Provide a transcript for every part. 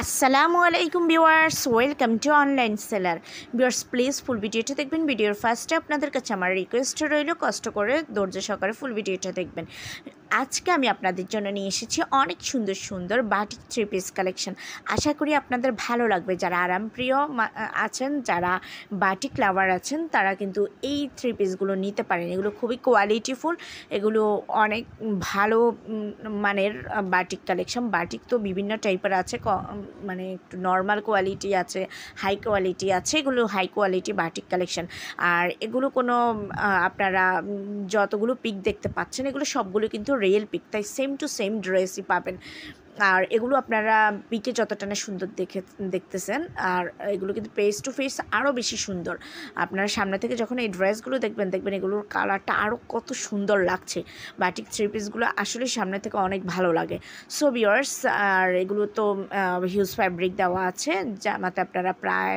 আসসালামু আলাইকুম viewers, welcome to online seller. Viewers please ফুল ভিডিওটা দেখবেন। ভিডিওর ফার্স্টে আপনাদের কাছে আমার রিকোয়েস্ট রইল, কষ্ট করে ধৈর্য সহকারে ফুল ভিডিওটা দেখবেন। আজকে আমি আপনাদের জন্য নিয়ে এসেছি অনেক সুন্দর সুন্দর বাটিক থ্রি পিস কালেকশন। আশা করি আপনাদের ভালো লাগবে। যারা আরামপ্রিয় আছেন, যারা বাটিক লাভার আছেন, তারা কিন্তু এই থ্রি পিসগুলো নিতে পারেন। এগুলো খুবই কোয়ালিটিফুল, এগুলো অনেক ভালো মানের বাটিক কালেকশন। বাটিক তো বিভিন্ন টাইপের আছে, মানে একটু নর্মাল কোয়ালিটি আছে, হাই কোয়ালিটি আছে। এগুলো হাই কোয়ালিটি বাটিক কালেকশন। আর এগুলো কোনো আপনারা যতগুলো পিক দেখতে পাচ্ছেন, এগুলো সবগুলো কিন্তু রিয়েল পিক, তাই সেম টু সেম ড্রেসই পাবেন। আর এগুলো আপনারা পিকে যতটা না সুন্দর দেখতেছেন, আর এগুলো কিন্তু ফেস টু ফেস আরও বেশি সুন্দর। আপনারা সামনে থেকে যখন এই ড্রেসগুলো দেখবেন এগুলোর কালারটা আরও কত সুন্দর লাগছে। বাটিক থ্রি পিসগুলো আসলে সামনে থেকে অনেক ভালো লাগে। সো ভিউয়ার্স, আর এগুলো তো হিউজ ফ্যাব্রিক দেওয়া আছে। জামাতে আপনারা প্রায়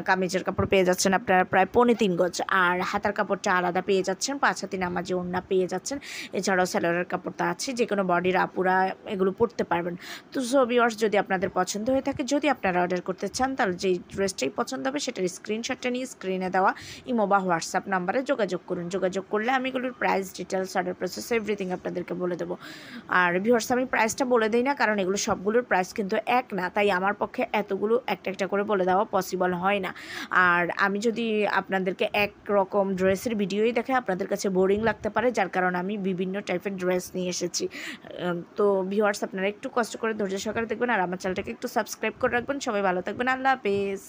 কামিজের কাপড় পেয়ে যাচ্ছেন আপনারা প্রায় 3.25 গজ, আর হাতার কাপড়টা আলাদা পেয়ে যাচ্ছেন, 5 হাতি নামাজি ওড়না পেয়ে যাচ্ছেন। এছাড়াও সালোয়ারের কাপড়টা আছে, যে কোনো বডির আপুরা এগুলো পরতে পারবেন। তো সো ভিউয়ার্স, যদি আপনাদের পছন্দ হয়ে থাকে, যদি আপনারা অর্ডার করতে চান, তাহলে যেই ড্রেসটাই পছন্দ হবে সেটার স্ক্রিনশটটা নিয়ে স্ক্রিনে দেওয়া ইমো বা হোয়াটসঅ্যাপ নাম্বারে যোগাযোগ করুন। যোগাযোগ করলে আমি এগুলোর price, details, order process everything আপনাদেরকে বলে দেবো। আর ভিউয়ার্স, আমি প্রাইসটা বলে দিই না, কারণ এগুলো সবগুলোর প্রাইস কিন্তু এক না, তাই আমার পক্ষে এতগুলো একটা একটা করে বলে দেওয়া পসিবল হয় না। আর আমি যদি আপনাদেরকে এক রকম ড্রেসের ভিডিওই দেখে আপনাদের কাছে বোরিং লাগতে পারে, যার কারণে আমি বিভিন্ন টাইপের ড্রেস নিয়ে এসেছি। তো ভিউয়ার্স, আপনারা একটু কষ্ট করে ধৈর্য সহকারে দেখবেন, আর আমার চ্যানেলটাকে একটু সাবস্ক্রাইব করে রাখবেন। সবাই ভালো থাকবেন, আল্লাহ হাফেজ।